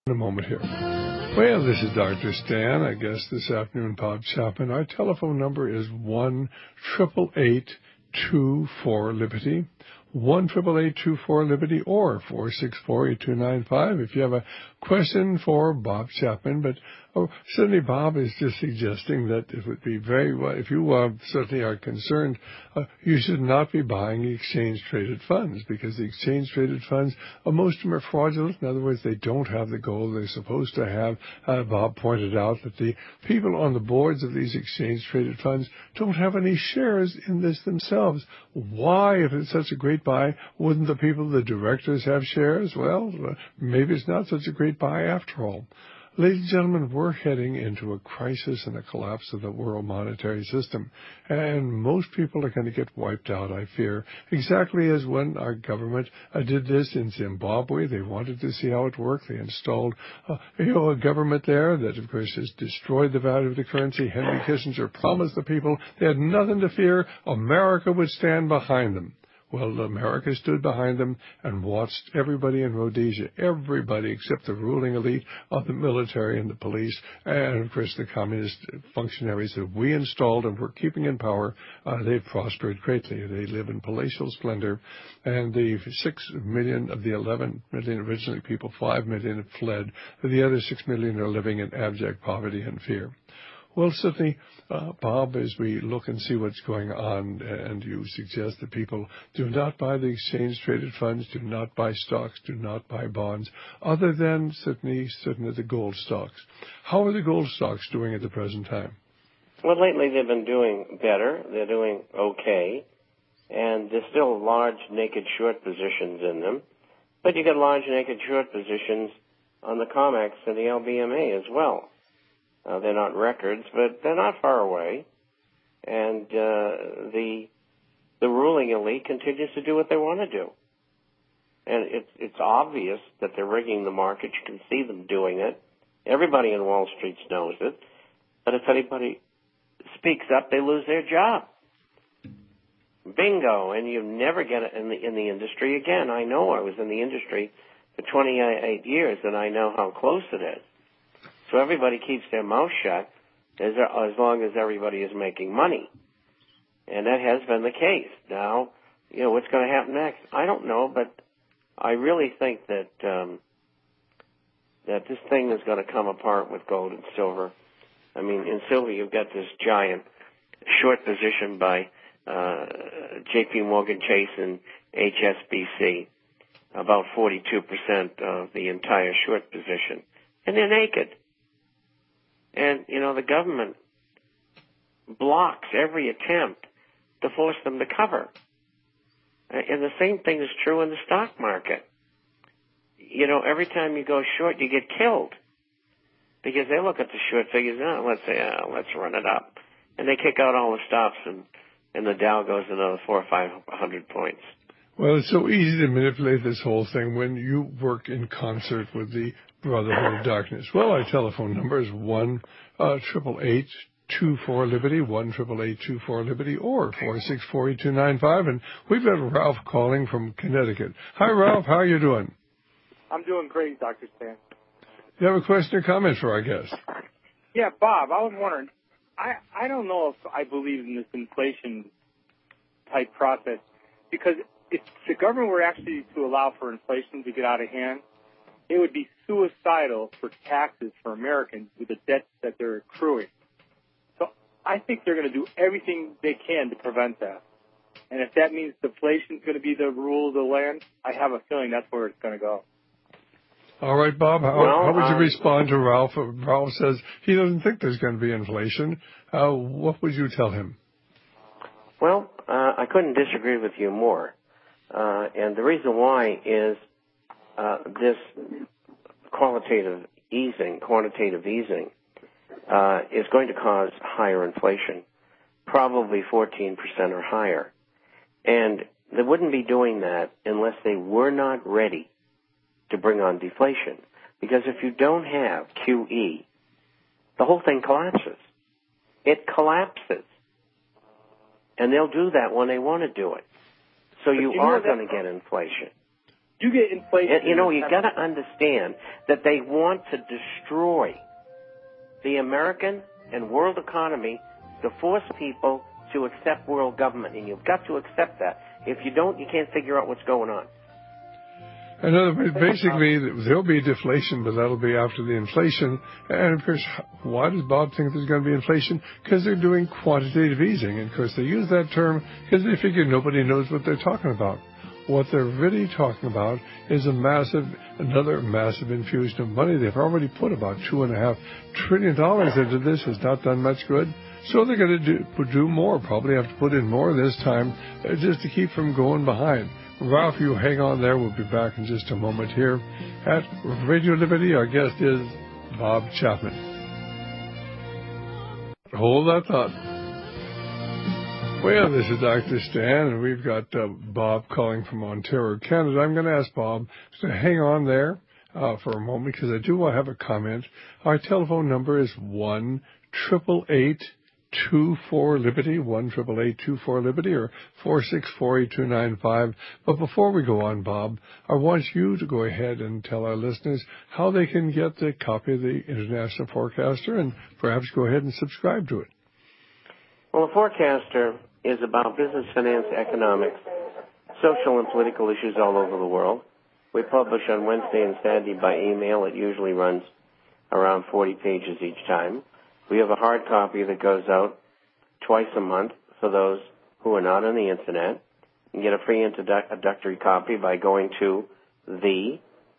In a moment here. Well, this is Dr. Stan. I guess this afternoon, Bob Chapman. Our telephone number is 1-888-24-LIBERTY. 1-888-24-LIBERTY or 464-8295 if you have a question for Bob Chapman. But certainly Bob is just suggesting that it would be very well, if you certainly are concerned, you should not be buying exchange-traded funds, because the exchange-traded funds, most of them are fraudulent. In other words, they don't have the gold they're supposed to have. Bob pointed out that the people on the boards of these exchange-traded funds don't have any shares in this themselves. Why, if it's such a great buy, wouldn't the people, the directors, have shares? Well, maybe it's not such a great buy after all. Ladies and gentlemen, we're heading into a crisis and a collapse of the world monetary system, and most people are going to get wiped out, I fear, exactly as when our government did this in Zimbabwe. They wanted to see how it worked. They installed a government there that, of course, has destroyed the value of the currency. Henry Kissinger promised the people they had nothing to fear. America would stand behind them. Well, America stood behind them and watched everybody in Rhodesia, everybody except the ruling elite of the military and the police, and, of course, the communist functionaries that we installed and were keeping in power. They've prospered greatly. They live in palatial splendor, and the 6 million of the 11 million originally people, 5 million have fled. The other 6 million are living in abject poverty and fear. Well, certainly, Bob, as we look and see what's going on, and you suggest that people do not buy the exchange-traded funds, do not buy stocks, do not buy bonds, other than certainly the gold stocks. How are the gold stocks doing at the present time? Well, lately they've been doing better. They're doing okay. And there's still large naked short positions in them. But you get large naked short positions on the COMEX and the LBMA as well. They're not records, but they're not far away. And the ruling elite continues to do what they want to do. And it's obvious that they're rigging the market. You can see them doing it. Everybody in Wall Street knows it. But if anybody speaks up, they lose their job. Bingo. And you never get it in the industry again. I know I was in the industry for 28 years, and I know how close it is. So everybody keeps their mouth shut as long as everybody is making money. And that has been the case. Now, what's going to happen next? I don't know, but I really think that that this thing is going to come apart with gold and silver. I mean, in silver, you've got this giant short position by J.P. Morgan Chase and HSBC, about 42% of the entire short position. And they're naked. And, the government blocks every attempt to force them to cover. And the same thing is true in the stock market. Every time you go short, you get killed. Because they look at the short figures, let's run it up. And they kick out all the stops, and the Dow goes another 400 or 500 points. Well, it's so easy to manipulate this whole thing when you work in concert with the Brotherhood of Darkness. Well, our telephone number is 1-888-24-LIBERTY, 1-888-24-LIBERTY, or 464-8295. And we've got Ralph calling from Connecticut. Hi, Ralph. How are you doing? I'm doing great, Dr. Stan. You have a question or comment for our guest? Yeah, Bob, I was wondering, I don't know if I believe in this inflation-type process, because if the government were actually to allow for inflation to get out of hand, it would be suicidal for taxes for Americans with the debt that they're accruing. So I think they're going to do everything they can to prevent that. And if that means deflation is going to be the rule of the land, I have a feeling that's where it's going to go. All right, Bob, how would you respond to Ralph? Ralph says he doesn't think there's going to be inflation. What would you tell him? Well, I couldn't disagree with you more. And the reason why is this quantitative easing is going to cause higher inflation, probably 14% or higher. And they wouldn't be doing that unless they were not ready to bring on deflation. Because if you don't have QE, the whole thing collapses. It collapses. And they'll do that when they want to do it. So you are going to get inflation. You get inflation. And, you got to understand that they want to destroy the American and world economy to force people to accept world government, and you've got to accept that. If you don't, you can't figure out what's going on. In other words, basically, there'll be deflation, but that'll be after the inflation. And, of course, why does Bob think there's going to be inflation? Because they're doing quantitative easing. And, of course, they use that term because they figure nobody knows what they're talking about. What they're really talking about is another massive infusion of money. They've already put about $2.5 trillion into this. Has not done much good. So they're going to do more, probably have to put in more this time just to keep from going behind. Ralph, you hang on there. We'll be back in just a moment here at Radio Liberty. Our guest is Bob Chapman. Hold that thought. Well, this is Dr. Stan, and we've got Bob calling from Ontario, Canada. I'm going to ask Bob to hang on there for a moment because I do want to have a comment. Our telephone number is 1-888-24-LIBERTY, 1-888-24-LIBERTY, or 464-8295. But before we go on, Bob, I want you to go ahead and tell our listeners how they can get the copy of the International Forecaster and perhaps go ahead and subscribe to it. Well, the Forecaster is about business, finance, economics, social and political issues all over the world. We publish on Wednesday and Saturday by email. It usually runs around 40 pages each time. We have a hard copy that goes out twice a month for those who are not on the Internet. You can get a free introductory copy by going to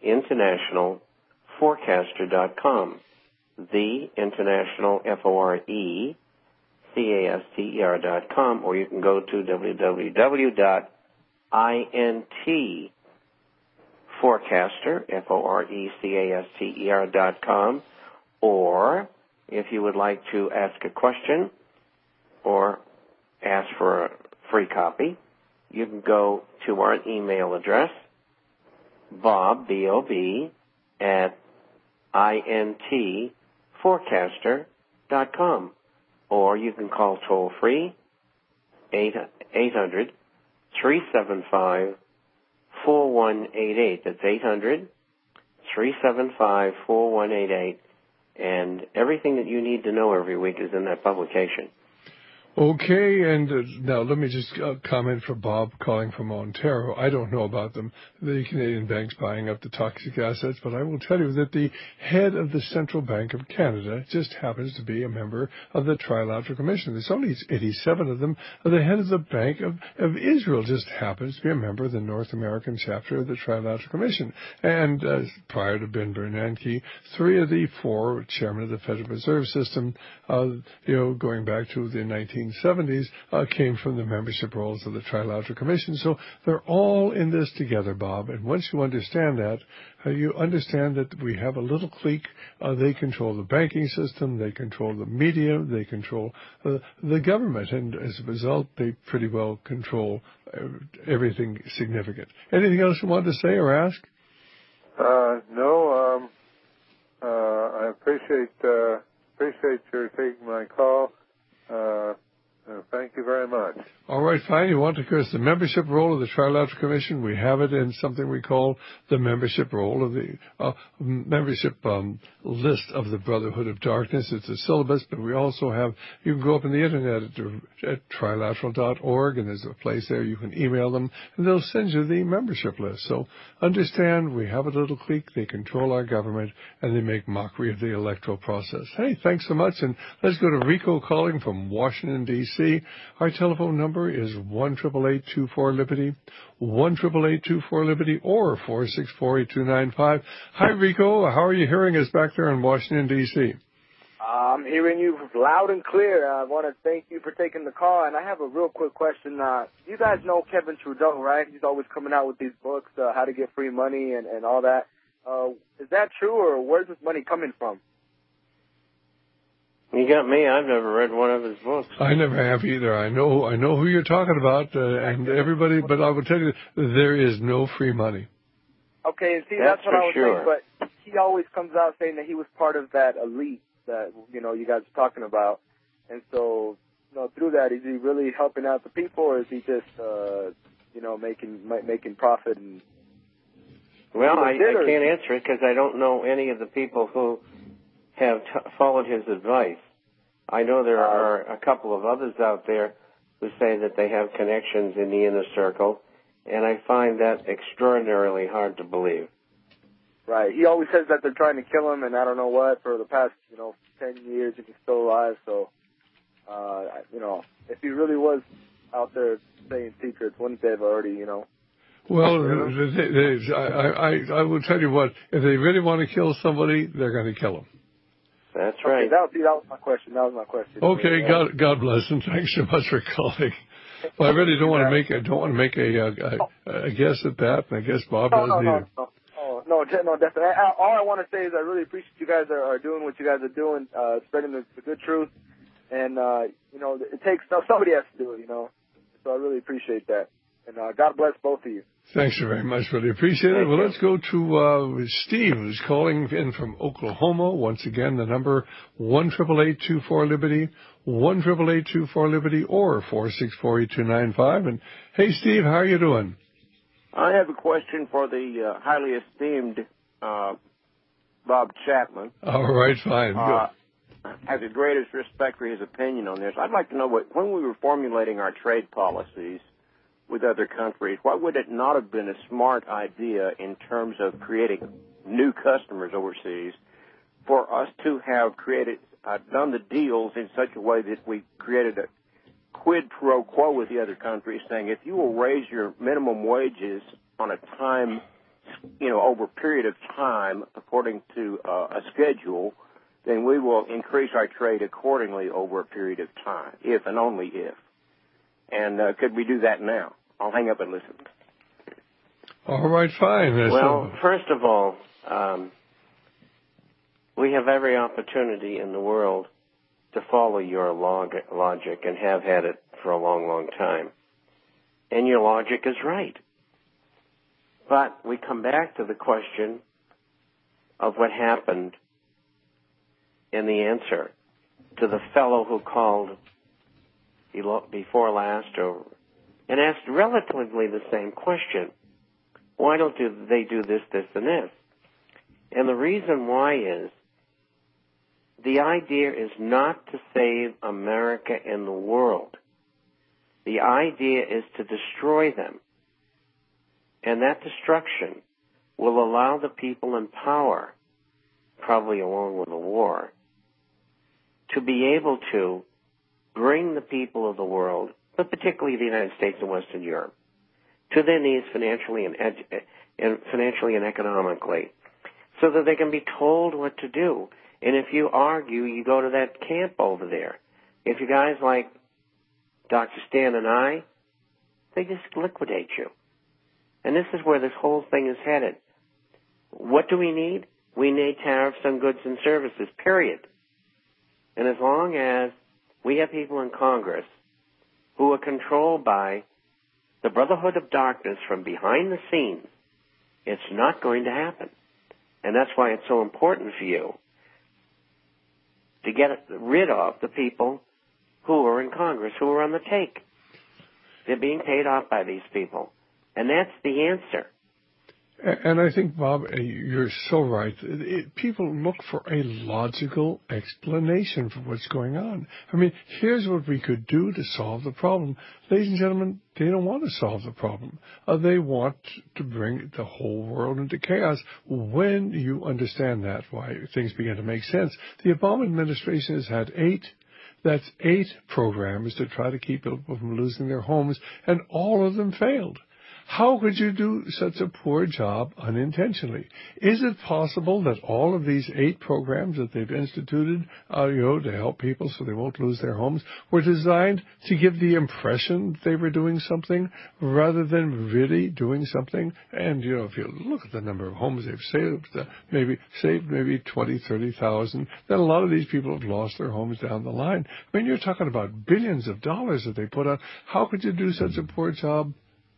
theinternationalforecaster.com. The International, FORECASTER.com, or you can go to www.intforecaster, FORECASTER.com, or if you would like to ask a question or ask for a free copy, you can go to our email address, Bob, B-O-B, at intforecaster.com. Or you can call toll-free, 800-375-4188. That's 800-375-4188. And everything that you need to know every week is in that publication. Okay, and now let me just comment for Bob calling from Ontario. I don't know about the Canadian banks buying up the toxic assets, but I will tell you that the head of the Central Bank of Canada just happens to be a member of the Trilateral Commission. There's only 87 of them. The head of the Bank of Israel just happens to be a member of the North American chapter of the Trilateral Commission. And prior to Ben Bernanke, 3 of the 4 chairmen of the Federal Reserve System, going back to the 1970s, came from the membership roles of the Trilateral Commission. So they're all in this together, Bob. And once you understand that, you understand that we have a little clique. They control the banking system. They control the media. They control the government. And as a result, they pretty well control everything significant. Anything else you want to say or ask? No. I appreciate your taking my call. Thank you very much. All right, fine. You want to curse the membership roll of the Trilateral Commission? We have it in something we call the membership roll of the membership list of the Brotherhood of Darkness. It's a syllabus, but we also have, you can go up on the Internet at trilateral.org, and there's a place there you can email them, and they'll send you the membership list. So understand, we have a little clique. They control our government, and they make mockery of the electoral process. Hey, thanks so much, and let's go to Rico calling from Washington, D.C. Our telephone number is 1-888-24-LIBERTY, 1-888-24-LIBERTY, or 464-8295. Hi, Rico. How are you hearing us back there in Washington, D.C.? I'm hearing you loud and clear. I want to thank you for taking the call, and I have a real quick question. You guys know Kevin Trudeau, right? He's always coming out with these books, How to Get Free Money and all that. Is that true, or where's this money coming from? You got me. I've never read one of his books. I never have either. I know who you're talking about, and everybody, but I will tell you, there is no free money. Okay, and see, that's what I was sure. saying, but he always comes out saying that he was part of that elite that, you guys are talking about. And so, through that, is he really helping out the people, or is he just, making profit? And Well, I Or- can't answer it because I don't know any of the people who have followed his advice. I know there are a couple of others out there who say that they have connections in the inner circle, and I find that extraordinarily hard to believe. Right. He always says that they're trying to kill him, and I don't know what, for the past, 10 years if he's still alive. So, if he really was out there saying secrets, wouldn't they have already, Well, I will tell you what, if they really want to kill somebody, they're going to kill them. That's right. Okay, that was my question. Okay, God bless, and thanks so much for calling. Well, I really don't want to make a guess at that, and I guess Bob doesn't either. No, definitely. All I want to say is I really appreciate you guys are doing what you guys are doing, spreading the good truth, and it takes somebody has to do it, So I really appreciate that, and God bless both of you. Thanks very much. Really appreciate it. Well, let's go to Steve, who's calling in from Oklahoma. Once again, the number 1-888-24-LIBERTY, 1-888-24-LIBERTY, or 464-8295. And hey, Steve, how are you doing? I have a question for the highly esteemed Bob Chapman. All right, fine. Good. I have the greatest respect for his opinion on this. I'd like to know when we were formulating our trade policies with other countries, why would it not have been a smart idea in terms of creating new customers overseas for us to have done the deals in such a way that we created a quid pro quo with the other countries, saying if you will raise your minimum wages on a time, over a period of time according to a schedule, then we will increase our trade accordingly over a period of time, if and only if. And could we do that now? I'll hang up and listen. All right, fine. Well, first of all, we have every opportunity in the world to follow your logic and have had it for a long, long time. And your logic is right. But we come back to the question of what happened in the answer to the fellow who called before last and asked relatively the same question. Why don't they do this, this, and this? And the reason why is the idea is not to save America and the world. The idea is to destroy them. And that destruction will allow the people in power, probably along with the war, to be able to bring the people of the world, but particularly the United States and Western Europe, to their knees financially and economically, so that they can be told what to do. And if you argue, you go to that camp over there. If you guys like Dr. Stan and I, they just liquidate you. And this is where this whole thing is headed. What do we need? We need tariffs on goods and services, period. And as long as we have people in Congress who are controlled by the Brotherhood of Darkness from behind the scenes, it's not going to happen. And that's why it's so important for you to get rid of the people who are in Congress, who are on the take. They're being paid off by these people. And that's the answer. And I think, Bob, you're so right. People look for a logical explanation for what's going on. I mean, here's what we could do to solve the problem. Ladies and gentlemen, they don't want to solve the problem. They want to bring the whole world into chaos. When you understand that, why things begin to make sense. The Obama administration has had 8 programs to try to keep people from losing their homes, and all of them failed. How could you do such a poor job unintentionally? Is it possible that all of these 8 programs that they've instituted, to help people so they won't lose their homes, were designed to give the impression they were doing something rather than really doing something? And, if you look at the number of homes they've saved, maybe 20, 30,000, then a lot of these people have lost their homes down the line. I mean, you're talking about billions of dollars that they put out. How could you do such a poor job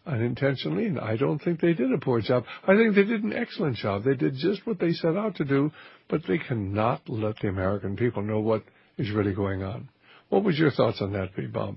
unintentionally? And I don't think they did a poor job. I think they did an excellent job. They did just what they set out to do, but they cannot let the American people know what is really going on. What was your thoughts on that, Bob?